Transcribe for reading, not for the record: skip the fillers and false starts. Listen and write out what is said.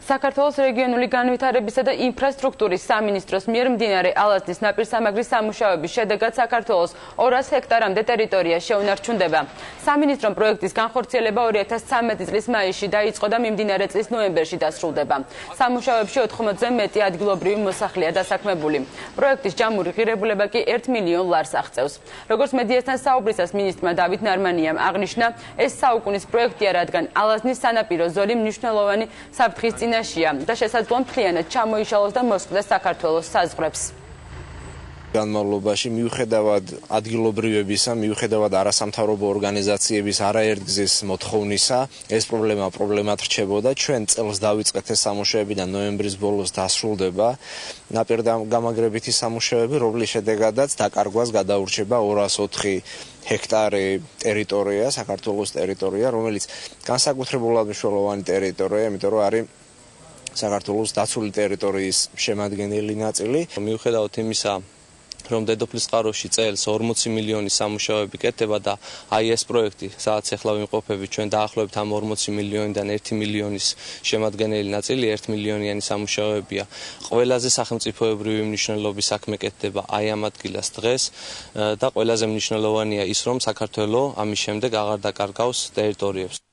საქართველოს რეგიონული განვითარებისა და ინფრასტრუქტურის სამინისტროს მიერ მდინარე ალაზნის ნაპირსამაგრის სამუშაოების შედეგად საქართველოს 200 ჰექტარამდე ტერიტორია შეუნარჩუნდება. სამინისტრომ პროექტის განხორციელება 2013 წლის მაისში დაიწყო და მიმდინარე წლის ნოემბერში დასრულდება. სამუშაოებში 80-ზე მეტი ადგილობრივი მოსახლეა დასაქმებული. პროექტის ჯამური ღირებულება კი 1 მილიონ ლარს აღწევს. როგორც მედიასთან საუბრისას მინისტრმა დავით ნარმანიამ აღნიშნა, ეს საუკუნის პროექტია, რადგან ალაზნის სანაპირო ზოლი მნიშვნელოვანი საფრთხის წინაშეა და შესაძლოა მთლიანად ჩამოიშალოს და მოსყდეს საქართველოს საზღვრებს. განმავლობაში მიუხედავად ადგილობრივებისა, მიუხედავად არასამთავრობო ორგანიზაციების არაერთგზის მოთხოვნისა, ეს პრობლემად რჩებოდა. ჩვენ წელს დავიწყეთ ეს სამუშაოები და ნოემბრის ბოლოს დასრულდება ნაპირგამაგრებითი სამუშაოები, რომლის შედეგადაც დაკარგვას გადაურჩება 204 ჰექტარი ტერიტორია, საქართველოს ტერიტორია, რომელიც განსაკუთრებულად მნიშვნელოვანი ტერიტორია, იმიტომ რომ არის საქართველოს დაცული ტერიტორიის შემადგენელი ნაწილი. მიუხედავად იმისა, რომ დედოფლის წყაროში წელს 40 მილიონი სამუშაოები კეთდება და აი ეს პროექტი, სადაც ახლა ვიმყოფებით, ჩვენ დაახლოებით ამ 40 მილიონიდან 1 მილიონის შემადგენელი ნაწილი 1 მილიონიანი სამუშაოებია. ყველაზე სახელმწიფოებრივი მნიშვნელობის საქმე კეთდება აი ამ ადგილას დღეს და ყველაზე მნიშვნელოვანია ის, რომ საქართველო ამის შემდეგ აღარ დაკარგავს ტერიტორიებს.